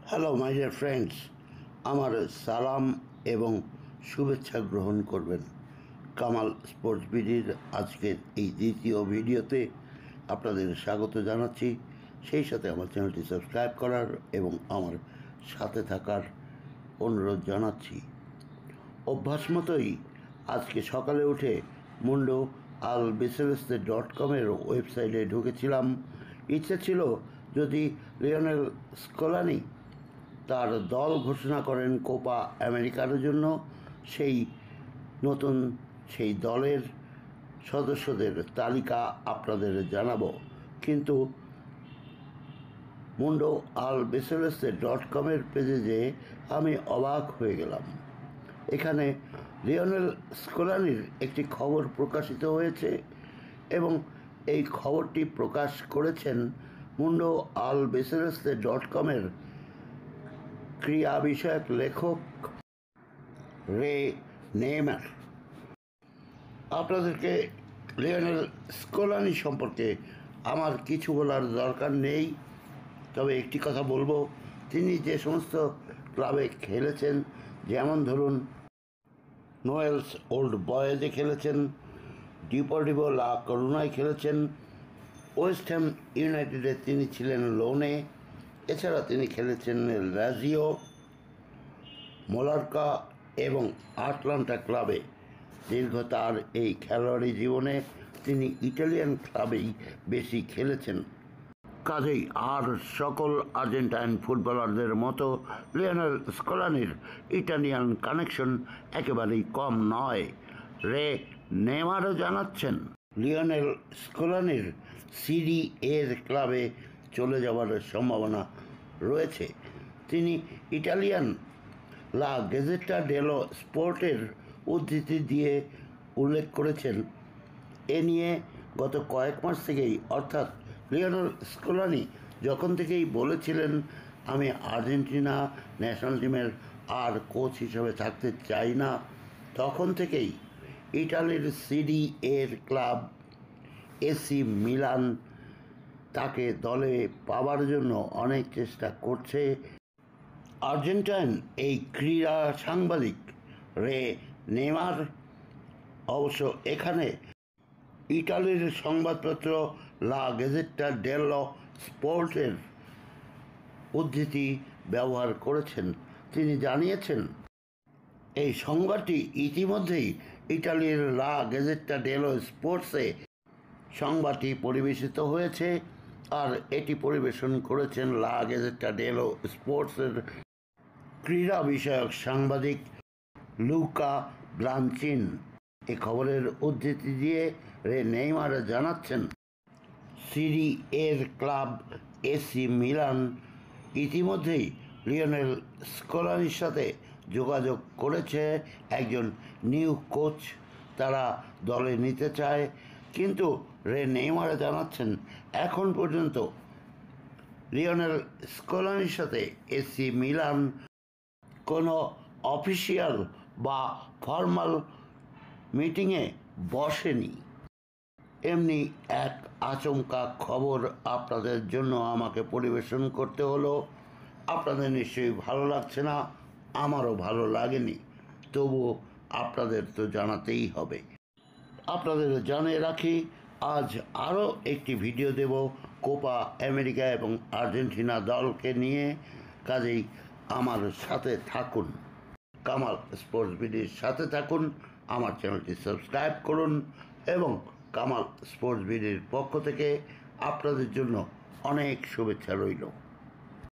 Hello my dear friends, আমার সালাম এবং শুভেচ্ছা গ্রহণ করবেন। কামাল স্পোর্টস বিডির আজকের এই দ্বিতীয় ভিডিওতে আপনাদের স্বাগত জানাচ্ছি। সেই সাথে আমার চ্যানেলটি সাবস্ক্রাইব করার এবং আমার সাথে থাকার অনুরোধ জানাচ্ছি। অভ্যাস মতোই আজকে সকালে উঠে মুন্ডো albiceleste.com-এর ওয়েবসাইটে ঢুকেছিলাম। ইচ্ছে ছিল যদি লিওনেল স্কলানি তার দল ঘোষণা করেন কোপা আমেরিকার জন্য, সেই দলের সদস্যদের তালিকা আপনাদের জানাবো। কিন্তু মুন্ডো albiceleste.com-এর পেজে যেয়ে আমি অবাক হয়ে গেলাম। এখানে লিওনেল স্কলানির একটি খবর প্রকাশিত হয়েছে এবং এই খবরটি প্রকাশ করেছেন মুন্ডো albiceleste.com-এর ক্রীড়া বিষয়ক লেখক রে নেইমার। আপনাদেরকে লিওনেল স্কলানি সম্পর্কে আমার কিছু বলার দরকার নেই, তবে একটি কথা বলবো, তিনি যে সমস্ত ক্লাবে খেলেছেন, যেমন ধরুন নোয়েলস ওল্ড বয়েজে খেলেছেন, ডিপোর্টিভো লা করুনায় খেলেছেন, ওয়েস্ট হ্যাম ইউনাইটেডে তিনি ছিলেন লোনে, এছাড়া তিনি খেলেছেন লাজিও, মোলার্কা এবং আটলান্টা ক্লাবে। দীর্ঘ তার এই খেলোয়াড়ি জীবনে তিনি ইটালিয়ান ক্লাবেই বেশি খেলেছেন। কাজেই আর সকল আর্জেন্টাইন ফুটবলারদের মতো লিওনেল স্কলানির ইটালিয়ান কানেকশন একেবারেই কম নয়। রে নেইমারও জানাচ্ছেন লিওনেল স্কলানির সিরি এর ক্লাবে চলে যাওয়ার সম্ভাবনা রয়েছে। তিনি ইটালিয়ান লা গেজেটা ডেলো স্পোর্টের উদ্ধৃতি দিয়ে উল্লেখ করেছেন। এ নিয়ে গত কয়েক মাস থেকেই, অর্থাৎ লিওনেল স্কলানি যখন থেকেই বলেছিলেন আমি আর্জেন্টিনা ন্যাশনাল টিমের আর কোচ হিসেবে থাকতে চাই না, তখন থেকেই ইটালির সিরি এর ক্লাব এসি মিলান তাকে দলে পাওয়ার জন্য অনেক চেষ্টা করছে। আর্জেন্টাইন এই ক্রীড়া সাংবাদিক রে নেইমার অবশ্য এখানে ইটালির সংবাদপত্র লা গেজেটা ডেলো স্পোর্টের উদ্ধৃতি ব্যবহার করেছেন। তিনি জানিয়েছেন এই সংবাদটি ইতিমধ্যেই ইটালির লা গেজেটা ডেলো স্পোর্টসে সংবাদটি পরিবেশিত হয়েছে, আর এটি পরিবেশন করেছেন লা গেজেটা ডেলো স্পোর্টসের ক্রীড়া বিষয়ক সাংবাদিক লুকা ব্লাঞ্চিন। এ খবরের উদ্ধৃতি দিয়ে রে নেইমার জানাচ্ছেন সিরি এর ক্লাব এসি মিলান ইতিমধ্যেই লিওনেল স্কলানির সাথে যোগাযোগ করেছে একজন নিউ কোচ তারা দলে নিতে চায়। কিন্তু রে নেইমার জানাচ্ছেন এখন পর্যন্ত লিওনেল স্কলানির সাথে এসি মিলান কোনো অফিসিয়াল বা ফর্মাল মিটিংয়ে বসেনি। এমনি এক আচমকা খবর আপনাদের জন্য আমাকে পরিবেশন করতে হলো। আপনাদের নিশ্চয়ই ভালো লাগছে না, আমারও ভালো লাগেনি, তবুও আপনাদের তো জানাতেই হবে। আপনাদের জানিয়ে রাখি, আজ আরও একটি ভিডিও দেব কোপা আমেরিকা এবং আর্জেন্টিনা দলকে নিয়ে। কাজেই আমার সাথে থাকুন, কামাল স্পোর্টস বিডির সাথে থাকুন, আমার চ্যানেলটি সাবস্ক্রাইব করুন এবং কামাল স্পোর্টস বিডির পক্ষ থেকে আপনাদের জন্য অনেক শুভেচ্ছা রইল।